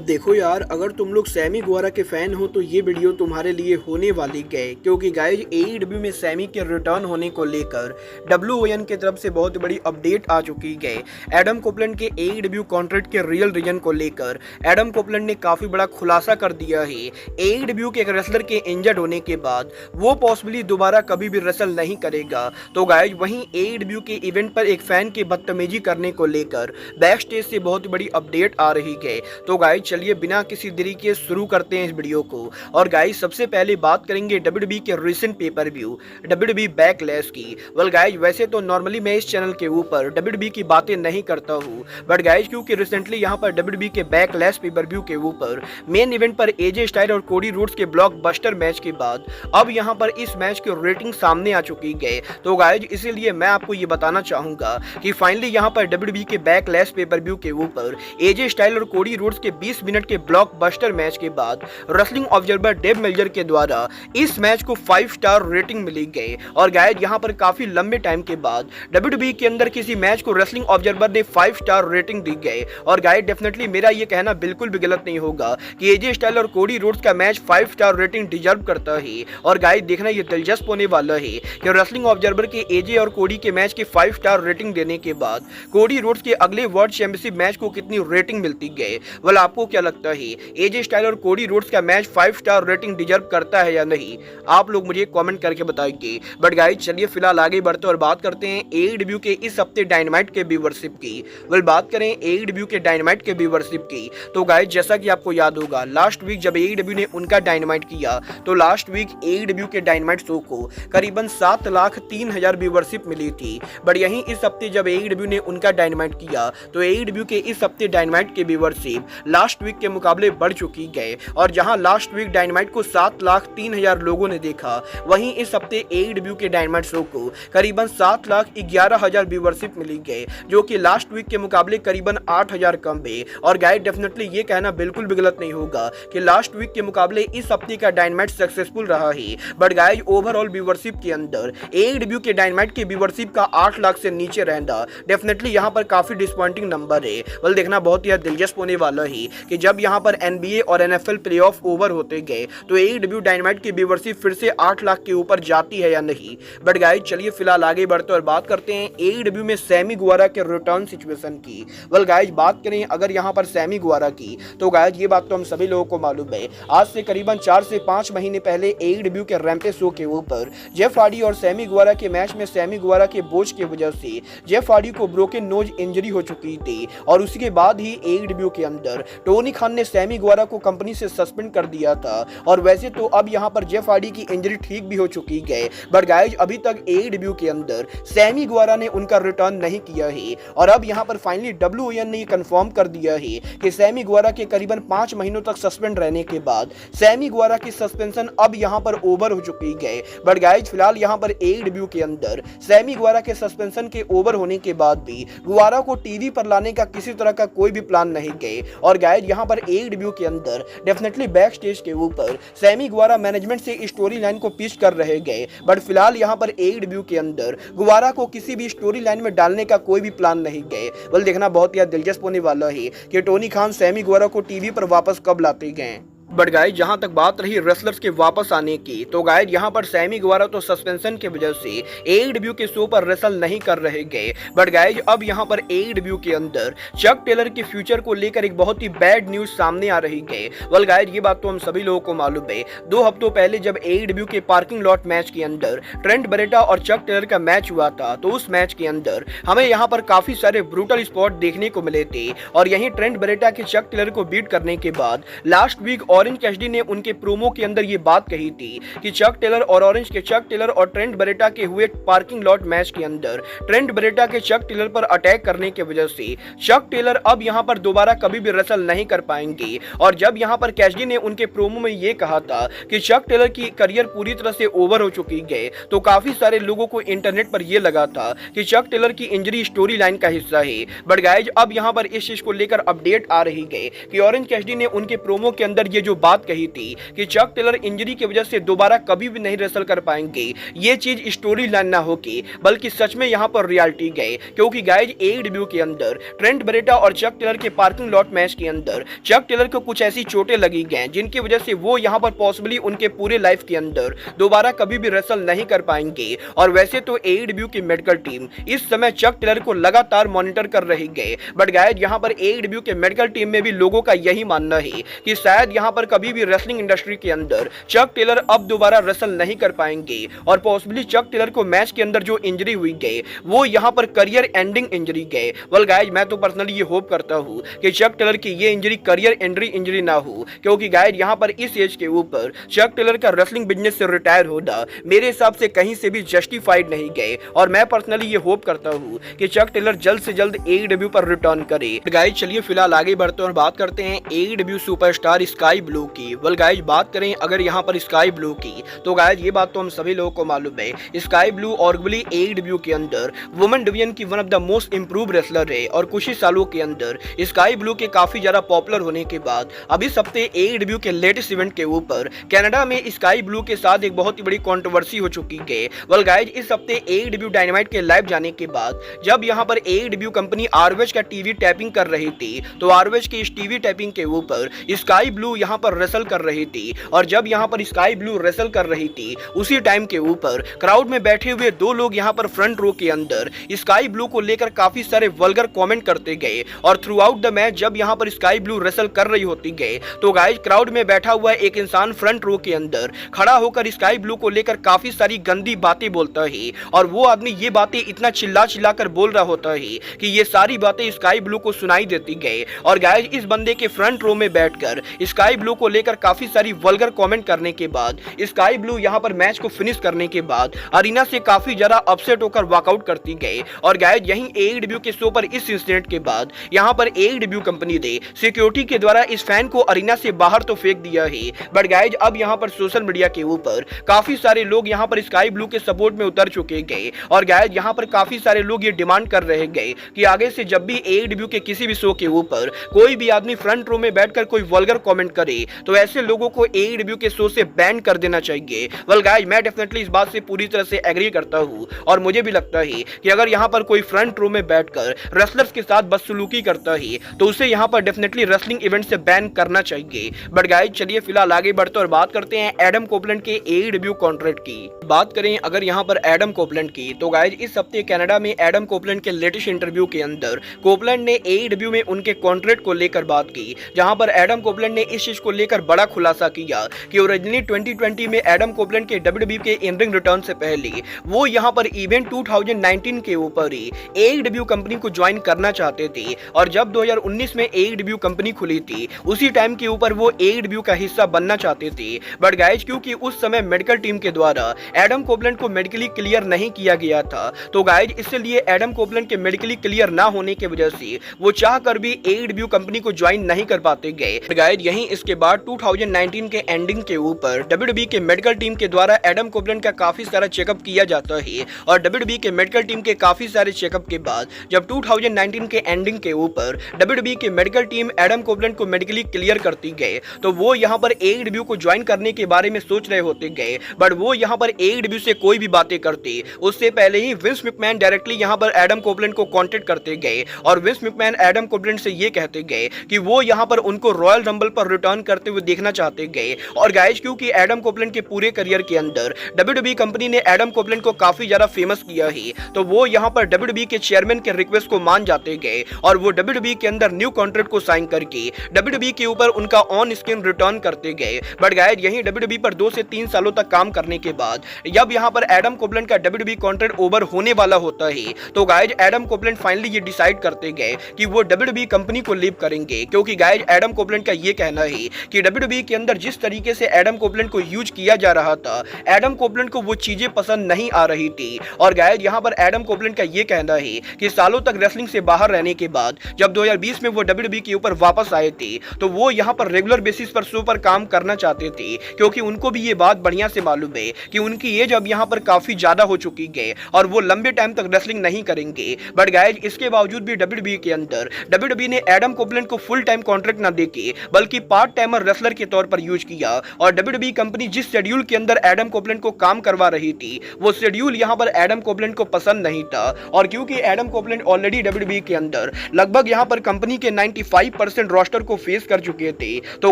अब देखो यार, अगर तुम लोग सैमी गुवारा के फैन हो तो ये वीडियो तुम्हारे लिए होने वाली गए, क्योंकि गाइज एईडब्ल्यू में सैमी के रिटर्न होने को लेकर डब्ल्यूओएन की तरफ से बहुत बड़ी अपडेट आ चुकी है। एडम कोपलैंड के एईडब्ल्यू कॉन्ट्रैक्ट के रियल रीजन को लेकर एडम कोपलैंड ने काफी बड़ा खुलासा कर दिया है। एईडब्ल्यू के एक रेसलर के इंजर्ड होने के बाद वो पॉसिबली दोबारा कभी भी रेसल नहीं करेगा। तो गाइज वहीं एईडब्ल्यू के इवेंट पर एक फैन की बदतमीजी करने को लेकर बैक स्टेज से बहुत बड़ी अपडेट आ रही है। तो गाइज चलिए बिना किसी देरी के शुरू करते हैं इस वीडियो को। और गाइज सबसे पहले बात करेंगे डब्ल्यूडब्ल्यूई के recent pay per view WWE backlash की। वेल गाइज वैसे तो नॉर्मली मैं इस चैनल के ऊपर डब्ल्यूडब्ल्यूई की बातें नहीं करता हूँ, बट गाइज क्योंकि रिसेंटली यहाँ पर डब्ल्यूडब्ल्यूई के बैकलैश पेपर व्यू के ऊपर मेन इवेंट पर एजे स्टाइल और कोडी रोड्स के ब्लॉकबस्टर मैच के बाद अब यहाँ पर इस मैच की रेटिंग सामने आ चुकी है। तो गाइज इसीलिए मैं आपको ये बताना चाहूंगा कि फाइनली यहाँ पर डब्ल्यूडब्ल्यूई के बैकलैश पेपर व्यू के ऊपर एजे स्टाइल और कोडी रोड्स के 20 मिनट के ब्लॉकबस्टर मैच के बाद रेसलिंग ऑब्जर्वर डेव मेल्जर के द्वारा इस मैच को 5 स्टार रेटिंग मिली गई। और गाइज यहाँ पर काफी लंबे टाइम के बाद डब्ल्यूडब्ल्यूई के अंदर किसी मैच को रेसलिंग ऑब्जर्वर ने 5 स्टार रेटिंग दी गई। और गाइज डेफिनेटली मेरा ये कहना बिल्कुल भी गलत नहीं होगा कि एजे स्टाइल और कोडी रोड्स का मैच 5 स्टार रेटिंग डिजर्व करता है। और गाइज देखना ये दिलचस्प होने वाला है कि रेसलिंग ऑब्जर्वर के एजे और कोडी के मैच की 5 स्टार रेटिंग देने के बाद कोडी रोड्स के अगले वर्ल्ड चैंपियनशिप मैच को कितनी रेटिंग मिलती है। वेल आपको क्या लगता है, एजे स्टाइल और कोडी रोड्स का मैच 5 स्टार रेटिंग डिजर्व करता है या नहीं? आप लोग मुझे कमेंट करके बताइए। बट गाइज चलिए फिलहाल आगे बढ़ते और बात करते हैं एईडब्ल्यू के इस हफ्ते डायनामाइट के व्यूअरशिप की। वेल बात करें एईडब्ल्यू के डायनामाइट के व्यूअरशिप की तो गाइज जैसा कि आपको याद होगा लास्ट वीक जब एईडब्ल्यू ने उनका डायनामाइट किया तो लास्ट वीक एईडब्ल्यू के डायनामाइट शो को करीबन 7,03,000 व्यूअरशिप मिली थी। बट यहीं इस हफ्ते जब एईडब्ल्यू ने उनका डायनामाइट किया तो एईडब्ल्यू के इस हफ्ते डायनामाइट के व्यूअरशिप लास्ट वीक के मुकाबले बढ़ चुकी है। और जहां लास्ट वीक डायनामाइट को 7,03,000 लोगों ने देखा, वहीं इस हफ्ते एईडब्ल्यू के डायनामाइट शो को करीबन 7,11,000 व्यूअरशिप मिली गई, जो कि लास्ट वीक के मुकाबले करीबन 8,000 कम है। और गाइस डेफिनेटली ये कहना बिल्कुल भी गलत नहीं होगा कि लास्ट वीक के मुकाबले इस हफ्ते का डायनामाइट सक्सेसफुल रहा है। बट गाइस ओवरऑल व्यूअरशिप के अंदर एईडब्ल्यू के डायनामाइट के व्यूअरशिप का 8 लाख से नीचे रहना डेफिनेटली यहाँ पर काफी डिसअपॉइंटिंग नंबर है। वेल देखना बहुत ही दिलचस्प होने वाला है कि जब यहाँ पर एनबीए और एनएफएल प्लेऑफ ओवर होते गए तो एईडब्ल्यू डायनामाइट की व्यूअरशिप फिर से 8 लाख के ऊपर जाती है या नहीं। बट गाइस चलिए फिलहाल आगे बढ़ते और बात करते हैं एईडब्ल्यू में सैमी गुवारा के रिटर्न सिचुएशन की। वेल गाइस बात करें अगर यहाँ पर सैमी गुवारा की तो गाइस ये बात तो हम सभी लोगों को मालूम है, आज से करीबन 4 से 5 महीने पहले एईडब्ल्यू के रैम्पेज शो के ऊपर जेफ हार्डी और सैमी गुवारा के मैच में सैमी गुवारा के बोझ की वजह से जेफ हार्डी को ब्रोकन नोज इंजरी हो चुकी थी। और उसके बाद ही एईडब्ल्यू के अंदर टोनी खान ने सैमी गुवारा को कंपनी से सस्पेंड कर दिया था। और वैसे तो अब यहाँ पर जेफ हार्डी की इंजरी ठीक भी हो चुकी है, बट गाइज अभी तक एईडब्ल्यू के अंदर सैमी गुवारा ने उनका रिटर्न नहीं किया है। और अब यहाँ पर फाइनली डब्ल्यूओएन ने कंफर्म कर दिया है कि सैमी गुवारा के करीबन 5 महीनों तक सस्पेंड रहने के बाद सैमी गुवारा की सस्पेंशन अब यहाँ पर ओवर हो चुकी है। बट गाइज फिलहाल यहाँ पर एईडब्ल्यू के अंदर सैमी गुवारा के सस्पेंशन के ओवर होने के बाद भी गुवारा को टीवी पर लाने का किसी तरह का कोई भी प्लान नहीं गए। और गाइज यहाँ पर एईडब्ल्यू के अंदर डेफिनेटली बैक स्टेज के ऊपर सैमी गुवारा मैनेजमेंट से स्टोरी लाइन को पिच कर रहे गए, बट फिलहाल यहाँ पर एईडब्ल्यू के अंदर गुवारा को किसी भी स्टोरी लाइन में डालने का कोई भी प्लान नहीं गए। बल देखना बहुत ही दिलचस्प होने वाला है कि टोनी खान सैमी गुवारा को टीवी पर वापस कब लाते गए। बट गाइज जहां तक बात रही रेसलर्स के वापस आने की तो गाइज यहां पर सैमी गुवारा तो सस्पेंशन की वजह से एईडब्ल्यू के शो पर रेसल नहीं कर रहे गए। बट गाइज अब यहां पर एईडब्ल्यू के अंदर चक टेलर के फ्यूचर को लेकर एक बहुत ही बैड न्यूज सामने आ रही है। वेल गाइज ये बात तो हम सभी लोगों को मालूम है, 2 हफ्तों पहले जब एईडब्ल्यू के पार्किंग लॉट मैच के अंदर ट्रेंट बरेटा और चक टेलर का मैच हुआ था तो उस मैच के अंदर हमें यहाँ पर काफी सारे ब्रूटल स्पॉट देखने को मिले थे। और यही ट्रेंट बरेटा के चक टेलर को बीट करने के बाद लास्ट वीक ऑरेंज कैसिडी ने उनके प्रोमो के अंदर ये बात कही थी कि चक टेलर और ऑरेंज के चक टेलर और ट्रेंट बरेटा के हुए पार्किंग लॉट मैच के अंदर ट्रेंट बरेटा के चक टेलर पर अटैक करने की वजह से चक टेलर अब यहां पर दोबारा कभी भी रेसल नहीं कर पाएंगे। और जब यहां पर कैसिडी ने उनके प्रोमो में ये कहा था कि चक टेलर की करियर पूरी तरह से ओवर हो चुकी है तो काफी सारे लोगों को इंटरनेट पर यह लगा था कि चक टेलर की इंजरी स्टोरी लाइन का हिस्सा है। बट गाइज अब यहां पर इस चीज को लेकर अपडेट आ रही है कि ऑरेंज कैसिडी ने उनके प्रोमो के अंदर ये जो जो बात कही थी कि चक टेलर इंजरी की वजह से दोबारा कभी भी नहीं रेसल कर पाएंगे, ये चीज स्टोरी लाइन ना होगी बल्कि सच में यहाँ पर रियलिटी गए, क्योंकि गाइज एडब्ल्यू के अंदर ट्रेंट बरेटा और चक टेलर के पार्किंग लॉट मैच के अंदर चक टेलर को कुछ ऐसी चोटें लगी गए जिनकी वजह से वो यहाँ पर पॉसिबली उनके पूरे लाइफ के अंदर दोबारा कभी भी रेसल नहीं कर पाएंगे। और वैसे तो एडब्ल्यू की मेडिकल टीम इस समय चक टेलर को लगातार मॉनिटर कर रही गए, बट गाइज यहाँ पर एडब्ल्यू के मेडिकल टीम में भी लोगों का यही मानना है कि शायद यहाँ पर कभी भी रेसलिंग इंडस्ट्री के अंदर चक टेलर अब दोबारा रेसल नहीं कर पाएंगे और पॉसिबली चक टेलर को मैच के अंदर जो इंजरी हुई गए वो यहाँ पर करियर एंडिंग इंजरी गए। वेल गाइज मैं तो पर्सनली ये होप करता हूँ कि चक टेलर की ये इंजरी करियर एंडिंग इंजरी ना हो, क्योंकि गाइज यहाँ पर इस एज के ऊपर चक टेलर का रेसलिंग बिजनेस से रिटायर होना मेरे हिसाब से कहीं से भी जस्टिफाइड नहीं गए। और मैं पर्सनली ये होप करता हूँ कि चक टेलर जल्द से जल्द एडब्ल्यू पर रिटर्न करे। गाइज चलिए फिलहाल आगे बढ़ते हैं और बात करते हैं एडब्ल्यू सुपरस्टार स्काई ब्लू की। वेल गाइज बात करें अगर यहाँ पर स्काई ब्लू की तो गाइज ये बात तो हम सभी लोगों को मालूम है, स्काई ब्लू आर्गुबली एडब्ल्यू के अंदर वुमेन डिवीजन की one of the most improve wrestler है और कुछ ही सालों के अंदर स्काई ब्लू के काफी ज्यादा पॉपुलर होने के बाद अब इस हफ्ते एडब्ल्यू के लेटेस्ट इवेंट के ऊपर कनाडा में स्काई ब्लू के साथ एक बहुत ही बड़ी कंट्रोवर्सी हो चुकी है। वेल गाइज इस हफ्ते एडब्ल्यू डायनामाइट के लाइव जाने के बाद जब यहाँ पर एडब्ल्यू कंपनी आरवेज का टीवी टैपिंग कर रही थी तो आरवेज की इस टीवी टैपिंग के ऊपर स्काई ब्लू यहाँ पर रेसल कर रही थी और जब यहाँ पर स्काई ब्लू रेसल कर रही थी उसी टाइम के ऊपर क्राउड में बैठे हुए दो लोग यहाँ पर फ्रंट रो के अंदर स्काई ब्लू को लेकर काफी सारे वल्गर कमेंट करते गए और थ्रू आउट द मैच जब यहाँ पर स्काई ब्लू रेसल कर रही होती गए तो गाइज क्राउड में बैठा हुआ एक इंसान फ्रंट रो के अंदर खड़ा होकर स्काई ब्लू को लेकर काफी सारी गंदी बातें बोलता है और वो आदमी ये बातें इतना चिल्ला चिल्ला कर बोल रहा होता है कि ये सारी बातें स्काई ब्लू को सुनाई देती गए। और गाइज इस बंदे के फ्रंट रो में बैठकर स्काई ब्लू को लेकर काफी सारी वल्गर कमेंट करने के बाद स्काई ब्लू यहाँ पर मैच को फिनिश करने के बाद अरीना से काफी ज्यादा अपसेट होकर वॉकआउट करती गए। और गाइज यहीं एडब्ल्यू के शो पर इस इंसिडेंट के बाद यहाँ पर एडब्ल्यू कंपनी ने सिक्योरिटी के द्वारा इस फैन को अरीना से बाहर तो फेंक दिया है, बट गाइज अब यहाँ पर सोशल मीडिया के ऊपर काफी सारे लोग यहाँ पर स्काई ब्लू के सपोर्ट में उतर चुके गए और गाइज यहाँ पर काफी सारे लोग ये डिमांड कर रहे गए कि आगे से जब भी एडब्ल्यू के किसी भी शो के ऊपर कोई भी आदमी फ्रंट रो में बैठकर कोई वल्गर कमेंट करे तो ऐसे लोगों को एडब्ल्यू के शो से बैन कर देना चाहिए। वेल गाइज मैं डेफिनेटली इस बात से पूरी तरह से एग्री करता हूँ और मुझे भी लगता है कि अगर यहाँ पर कोई फ्रंट रो में बैठकर रेसलर्स के साथ बदसलूकी करता है तो उसे यहाँ पर डेफिनेटली रेसलिंग इवेंट से बैन करना चाहिए। बट गाइज चलिए फिलहाल आगे बढ़ते और बात करते हैं एडम कोपलैंड के एडब्ल्यू कॉन्ट्रैक्ट की। बात करें अगर यहाँ पर एडम कोपलैंड की तो गाइज इस हफ्ते कनाडा में एडम कोपलैंड के लेटेस्ट इंटरव्यू के अंदर कोपलैंड ने एडब्ल्यू में उनके कॉन्ट्रैक्ट को लेकर बात की, जहां पर एडम कोपलैंड ने इस चीज को लेकर बड़ा खुलासा किया कि ओरिजिनली 2020 में एडम कोपलैंड के डब्ल्यूडब्ल्यूई के इन रिंग रिटर्न से पहले वो यहाँ पर इवेंट 2019 के ऊपर ही एडब्ल्यू कंपनी को ज्वाइन करना चाहते थे और जब 2019 में एडब्ल्यू कंपनी खुली थी उसी टाइम के ऊपर वो एडब्ल्यू का हिस्सा बनना चाहते थे। बट गाइज क्योंकि उस समय मेडिकल टीम के द्वारा एडम कोपलैंड को मेडिकली क्लियर नहीं किया गया था तो गाइज इसलिए एडम कोपलैंड के मेडिकली क्लियर ना होने की वजह से वो चाह कर भी एडब्ल्यू कंपनी को ज्वाइन नहीं कर पाते गए। गाइज यहीं इसके बाद 2019 के एंडिंग के ऊपर डब्ल्यूडब्ल्यूई के मेडिकल टीम के द्वारा एडम कोपलैंड का काफी सारा चेकअप किया जाता है और डब्ल्यूडब्ल्यूई के मेडिकल टीम के काफी सारे चेकअप के बाद जब 2019 के एंडिंग के ऊपर डब्ल्यूडब्ल्यूई के मेडिकल टीम एडम कोपलैंड को मेडिकली क्लियर करती गए तो वो यहाँ पर एडब्ल्यू को ज्वाइन करने के बारे में सोच रहे होते गए, बट वो यहाँ पर एडब्ल्यू से कोई भी बातें करते उससे पहले ही विंस मैकमैन डायरेक्टली यहाँ पर एडम कोपलैंड को कांटेक्ट करते गए और विंस मैकमैन एडम कोपलैंड से ये कहते गए कि वो यहाँ पर उनको रॉयल रंबल पर रिटर्न करते हुए देखना चाहते गए। और गाइज क्योंकि एडम कोपलैंड के पूरे करियर के अंदर डब्ल्यूडब्ल्यूई कंपनी ने एडम कोपलैंड को काफी ज्यादा फेमस किया है तो वो यहाँ पर डब्ल्यूडब्ल्यूई के चेयरमैन के रिक्वेस्ट को मान जाते गए और वो डब्ल्यूडब्ल्यूई के अंदर न्यू कॉन्ट्रैक्ट को साइन करके डब्ल्यूडब्ल्यूई के ऊपर उनका ऑन स्क्रीन रिटर्न करते गए। बट गाइज यहीं डब्ल्यूडब्ल्यूई पर 2 से 3 सालों तक काम करने के बाद जब यहाँ पर एडम कोपलैंड का डब्ल्यूडब्ल्यूई कॉन्ट्रैक्ट ओवर होने वाला होता है तो गाइज एडम कोपलैंड फाइनली ये डिसाइड करते गए कि वो डब्ल्यूडब्ल्यूई कंपनी को लीव करेंगे, क्योंकि गाइज एडम कोपलैंड का ये कहना है कि डब्ल्यूडब्ल्यूई के अंदर जिस तरीके से एडम कोपलैंड को यूज किया जा रहा था एडम कोपलैंड को वो चीजें पसंद नहीं आ रही थी। और गाइज यहाँ पर एडम कोपलैंड का ये कहना है कि सालों तक रेसलिंग से बाहर रहने के बाद जब 2020 में वो डब्ल्यूडब्ल्यूई के ऊपर वापस आए थे तो वो यहाँ पर रेगुलर बेसिस पर शो पर काम करना चाहते थे, क्योंकि उनको भी ये बात बढ़िया से मालूम है कि उनकी एज अब यहाँ पर काफी ज्यादा हो चुकी है और वो लंबे टाइम तक रेसलिंग नहीं करेंगे। बट गाइज इसके बावजूद भी डब्ल्यूडब्ल्यूई के अंदर डब्ल्यूडब्ल्यूई ने एडम कोपलैंड को फुल टाइम कॉन्ट्रैक्ट ना देके बल्कि पार्ट टाइमर रेसलर के तौर पर यूज किया और WWE कंपनी जिस शेड्यूल के अंदर एडम कोपलैंड को काम करवा रही थी वो शेड्यूल यहां पर एडम कोपलैंड को पसंद नहीं था। और क्योंकि एडम कोपलैंड ऑलरेडी WWE के अंदर लगभग यहां पर कंपनी के 95% रोस्टर को फेस कर चुके थे, तो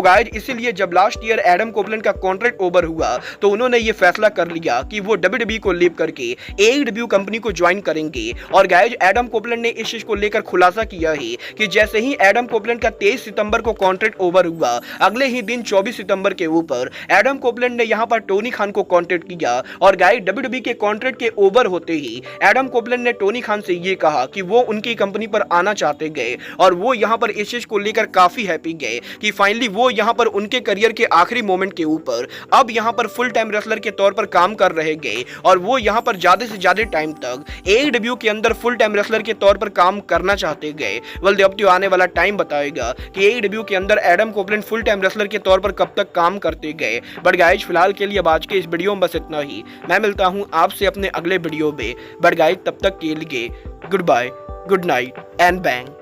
गाइज इसीलिए जब लास्ट ईयर एडम कोपलैंड का कॉन्ट्रैक्ट ओवर हुआ तो उन्होंने ये फैसला कर लिया कि वो WWE को लीव करके AEW कंपनी को ज्वाइन करेंगे। और गाइज एडम कोपलैंड ने इस चीज को लेकर खुलासा किया है कि जैसे ही एडम कोपलैंड का 23 सितंबर को कॉन्ट्रैक्ट ओवर हुआ, अगले ही दिन 24 सितंबर के ऊपर एडम कोपलैंड ने यहां पर टोनी खान को कॉन्टैक्ट किया। और गाइज WWE के कॉन्ट्रैक्ट के ओवर होते ही एडम कोपलैंड ने टोनी खान से ये कहा कि वो उनकी कंपनी पर आना चाहते गए और वो यहां पर इस चीज को लेकर काफी हैप्पी गए कि फाइनली वो यहां पर उनके करियर के आखिरी मोमेंट के ऊपर अब यहां पर फुल टाइम रेसलर के तौर पर काम कर रहे गए और वो यहां पर ज्यादा से ज्यादा टाइम तक AEW के अंदर फुल टाइम रेसलर के तौर पर काम करना चाहते गए। वेल अब तो आने वाला टाइम बताएगा कि AEW के अंदर Adam Copeland full time wrestler के तौर पर कब तक काम करते गए। बट गाइज फिलहाल के लिए अब आज के इस वीडियो में बस इतना ही। मैं मिलता हूं आपसे अपने अगले वीडियो में। बट गाइज तब तक के लिए good bye, good night and bang.